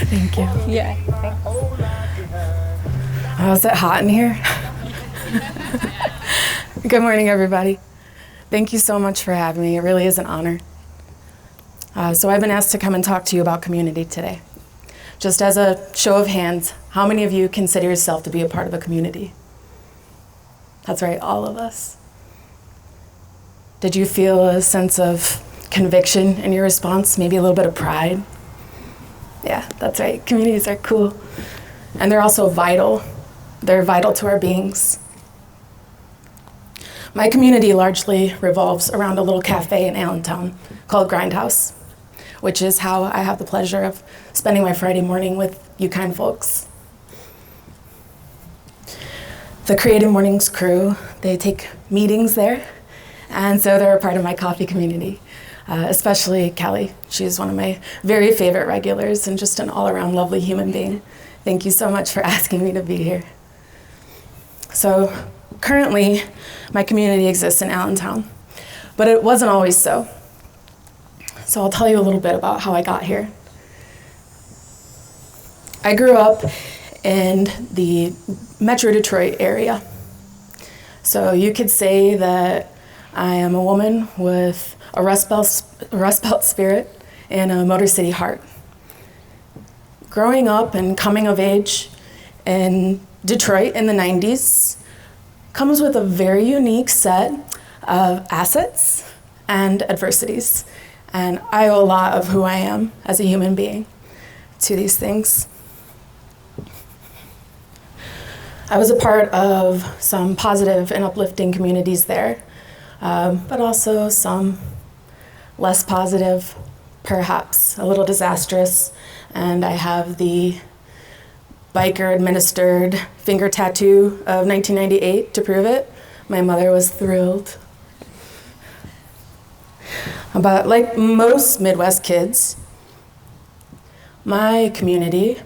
Thank you. Yeah. Oh, is it hot in here? Good morning, everybody. Thank you so much for having me. It really is an honor. So I've been asked to come and talk to you about community today. Just as a show of hands, how many of you consider yourself to be a part of a community? That's right, all of us. Did you feel a sense of conviction in your response? Maybe a little bit of pride? Yeah, that's right. Communities are cool. And they're also vital. They're vital to our beings. My community largely revolves around a little cafe in Allentown called Grindhouse, which is how I have the pleasure of spending my Friday morning with you kind folks. The Creative Mornings crew, they take meetings there, and so they're a part of my coffee community, especially Kelly. She's one of my very favorite regulars and just an all-around lovely human being. Thank you so much for asking me to be here. So currently, my community exists in Allentown, but it wasn't always so. So I'll tell you a little bit about how I got here. I grew up in the Metro Detroit area. So you could say that I am a woman with a Rust Belt spirit and a Motor City heart. Growing up and coming of age in Detroit in the 90s comes with a very unique set of assets and adversities. And I owe a lot of who I am as a human being to these things. I was a part of some positive and uplifting communities there, but also some less positive, perhaps a little disastrous. And I have the biker-administered finger tattoo of 1998 to prove it. My mother was thrilled. But like most Midwest kids, my community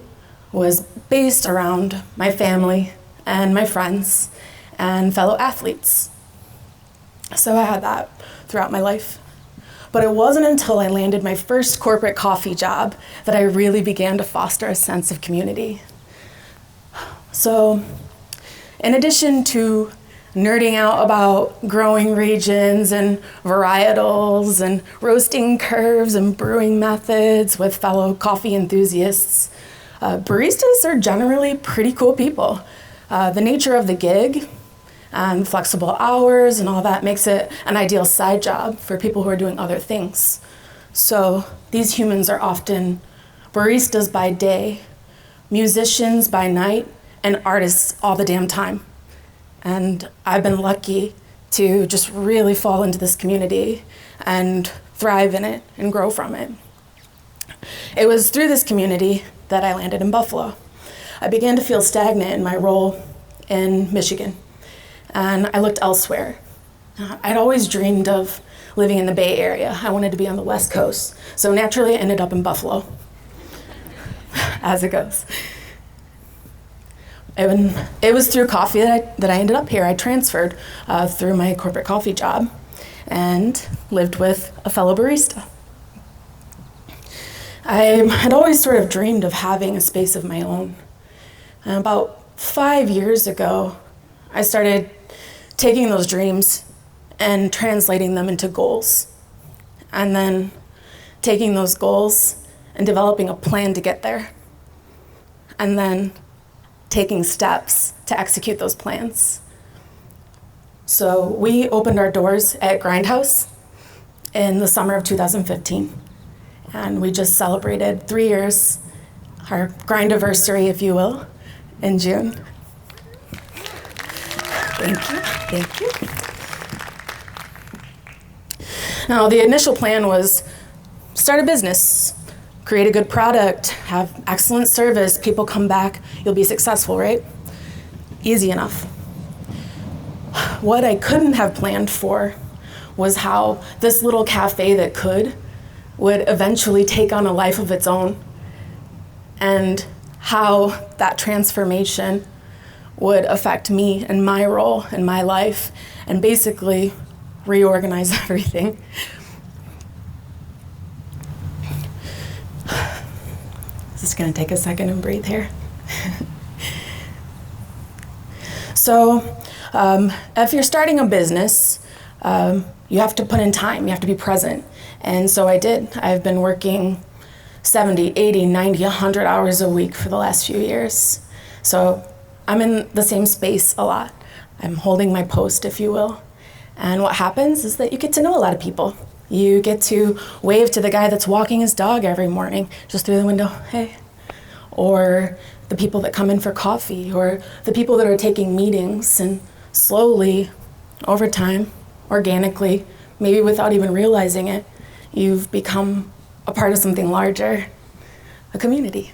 was based around my family and my friends and fellow athletes. So I had that throughout my life. But it wasn't until I landed my first corporate coffee job that I really began to foster a sense of community. So in addition to nerding out about growing regions and varietals and roasting curves and brewing methods with fellow coffee enthusiasts, baristas are generally pretty cool people. The nature of the gig and flexible hours and all that makes it an ideal side job for people who are doing other things. So these humans are often baristas by day, musicians by night, and artists all the damn time. And I've been lucky to just really fall into this community and thrive in it and grow from it. It was through this community that I landed in Buffalo. I began to feel stagnant in my role in Michigan, and I looked elsewhere. I'd always dreamed of living in the Bay Area. I wanted to be on the West Coast, so naturally I ended up in Buffalo, as it goes. And it was through coffee that I ended up here. I transferred through my corporate coffee job and lived with a fellow barista. I had always sort of dreamed of having a space of my own. And about 5 years ago, I started taking those dreams and translating them into goals. And then taking those goals and developing a plan to get there. And then taking steps to execute those plans. So we opened our doors at Grindhouse in the summer of 2015. And we just celebrated 3 years, our grindiversary, if you will, in June. Thank you. Now, the initial plan was start a business, create a good product, have excellent service, people come back, you'll be successful, right? Easy enough. What I couldn't have planned for was how this little cafe that could would eventually take on a life of its own, and how that transformation would affect me and my role in my life and basically reorganize everything. Just gonna take a second and breathe here. So, if you're starting a business, you have to put in time, you have to be present. And so I did. I've been working 70, 80, 90, 100 hours a week for the last few years. So I'm in the same space a lot. I'm holding my post, if you will. And what happens is that you get to know a lot of people. You get to wave to the guy that's walking his dog every morning, just through the window, hey. Or the people that come in for coffee, or the people that are taking meetings, and slowly, over time, organically, maybe without even realizing it, you've become a part of something larger, a community.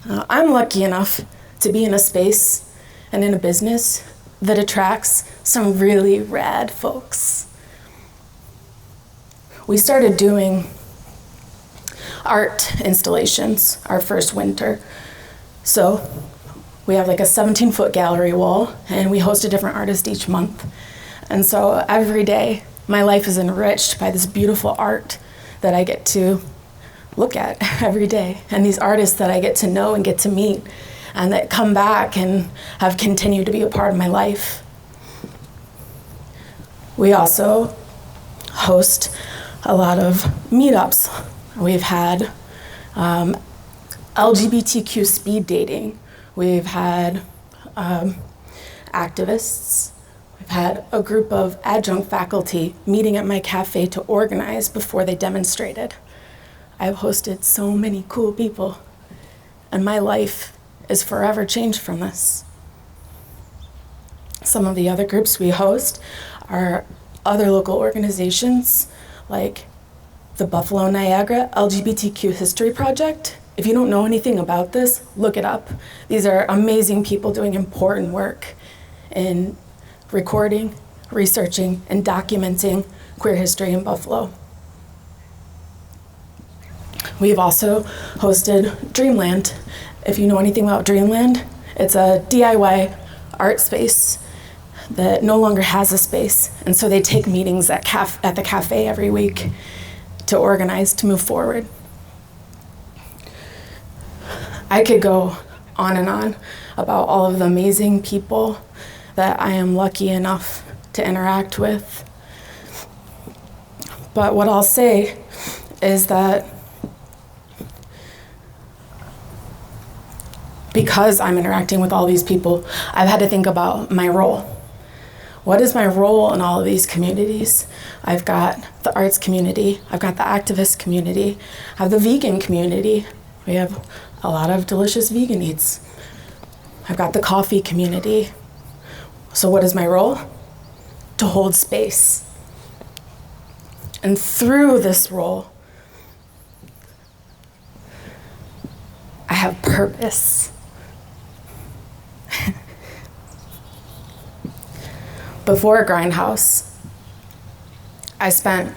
I'm lucky enough to be in a space and in a business that attracts some really rad folks. We started doing art installations our first winter. So we have like a 17-foot gallery wall, and we host a different artist each month. And so every day, my life is enriched by this beautiful art that I get to look at every day, and these artists that I get to know and get to meet, and that come back and have continued to be a part of my life. We also host a lot of meetups. We've had LGBTQ speed dating. We've had activists. We've had a group of adjunct faculty meeting at my cafe to organize before they demonstrated. I've hosted so many cool people, and my life is forever changed from this. Some of the other groups we host are other local organizations, like the Buffalo Niagara LGBTQ History Project. If you don't know anything about this, look it up. These are amazing people doing important work in recording, researching, and documenting queer history in Buffalo. We've also hosted Dreamland. If you know anything about Dreamland, it's a DIY art space that no longer has a space, and so they take meetings at the cafe every week to organize, to move forward. I could go on and on about all of the amazing people that I am lucky enough to interact with. But what I'll say is that because I'm interacting with all these people, I've had to think about my role. What is my role in all of these communities? I've got the arts community, I've got the activist community, I have the vegan community. We have a lot of delicious vegan eats. I've got the coffee community. So what is my role? To hold space. And through this role, I have purpose. Before Grindhouse, I spent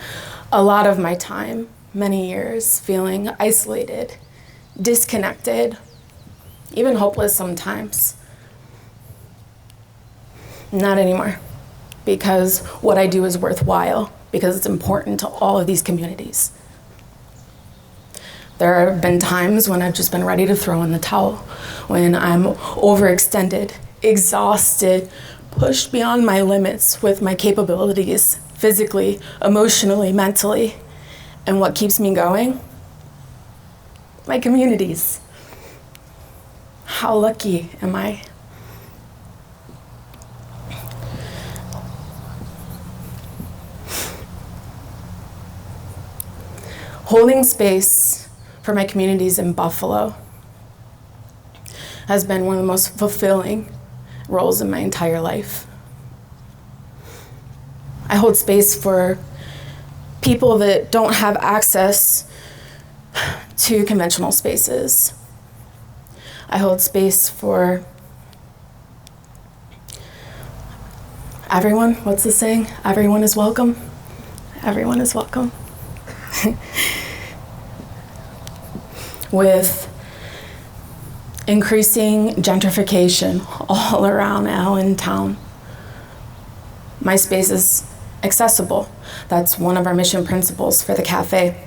a lot of my time, many years, feeling isolated, disconnected, even hopeless sometimes. Not anymore, because what I do is worthwhile, because it's important to all of these communities. There have been times when I've just been ready to throw in the towel, when I'm overextended, exhausted, pushed beyond my limits with my capabilities, physically, emotionally, mentally. And what keeps me going? My communities. How lucky am I? Holding space for my communities in Buffalo has been one of the most fulfilling roles in my entire life. I hold space for people that don't have access to conventional spaces. I hold space for everyone. What's the saying? Everyone is welcome. Everyone is welcome. With increasing gentrification all around Allentown, my space is accessible. That's one of our mission principles for the cafe,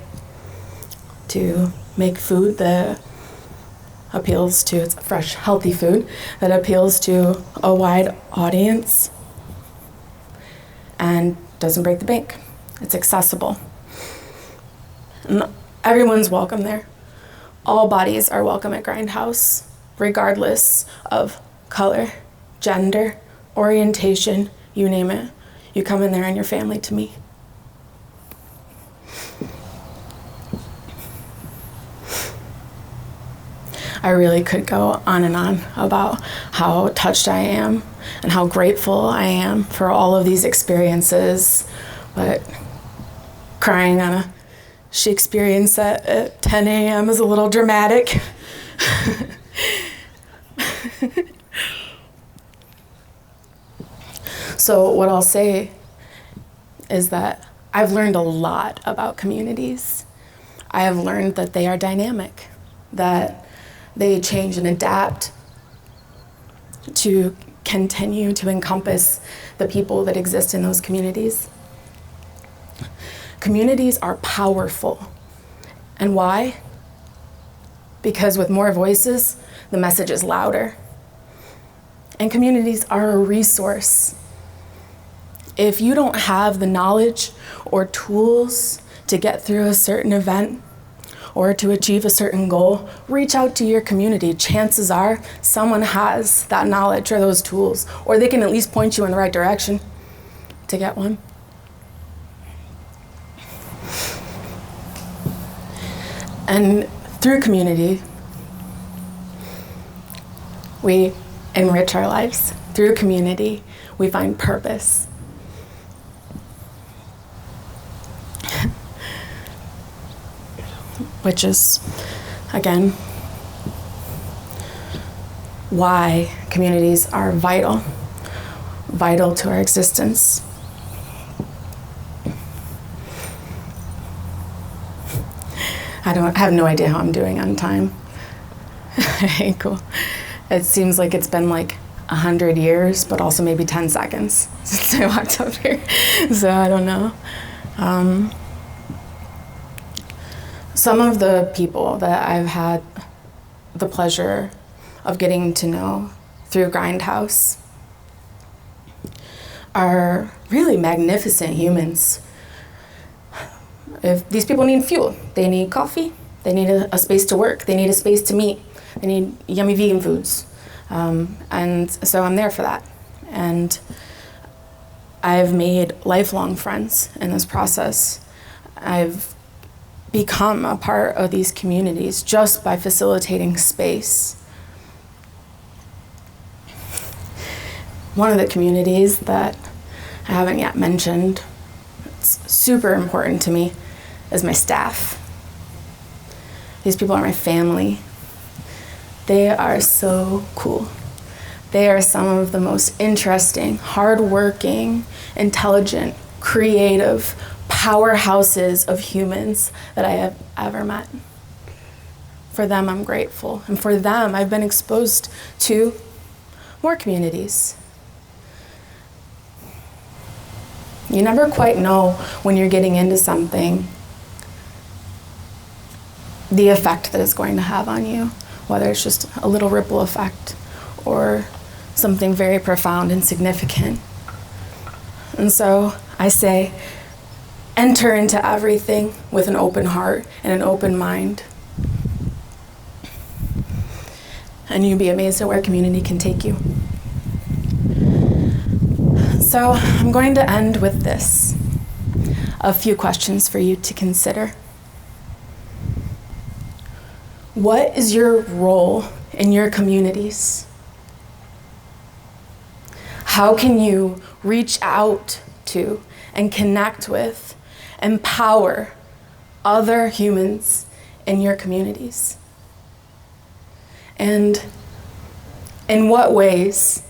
to make food that appeals to, it's fresh, healthy food that appeals to a wide audience and doesn't break the bank. It's accessible. And everyone's welcome there. All bodies are welcome at Grindhouse, regardless of color, gender, orientation, you name it. You come in there and your family to me. I really could go on and on about how touched I am and how grateful I am for all of these experiences, but crying on a Shakespearean set at 10 a.m. is a little dramatic. So what I'll say is that I've learned a lot about communities. I have learned that they are dynamic, that they change and adapt to continue to encompass the people that exist in those communities. Communities are powerful. And why? Because with more voices, the message is louder. And communities are a resource. If you don't have the knowledge or tools to get through a certain event or to achieve a certain goal, reach out to your community. Chances are someone has that knowledge or those tools, or they can at least point you in the right direction to get one. And through community, we enrich our lives. Through community, we find purpose. Which is, again, why communities are vital to our existence. I have no idea how I'm doing on time. Cool. It seems like it's been like 100 years, but also maybe 10 seconds since I walked up here. So I don't know. Some of the people that I've had the pleasure of getting to know through Grindhouse are really magnificent humans. If these people need fuel, they need coffee, they need a space to work, they need a space to meet, they need yummy vegan foods. And so I'm there for that. And I've made lifelong friends in this process. I've become a part of these communities just by facilitating space. One of the communities that I haven't yet mentioned, it's super important to me, is my staff. These people are my family. They are so cool. They are some of the most interesting, hardworking, intelligent, creative powerhouses of humans that I have ever met. For them, I'm grateful. And for them, I've been exposed to more communities. You never quite know when you're getting into something the effect that it's going to have on you, whether it's just a little ripple effect or something very profound and significant. And so I say, enter into everything with an open heart and an open mind. And you'll be amazed at where community can take you. So I'm going to end with this. A few questions for you to consider. What is your role in your communities? How can you reach out to and connect with, empower other humans in your communities? And in what ways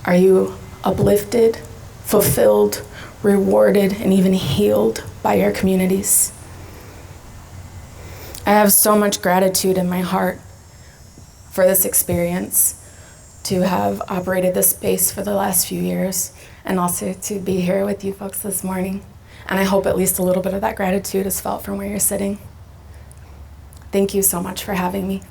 are you uplifted, fulfilled, rewarded, and even healed by your communities? I have so much gratitude in my heart for this experience, to have operated this space for the last few years, and also to be here with you folks this morning. And I hope at least a little bit of that gratitude is felt from where you're sitting. Thank you so much for having me.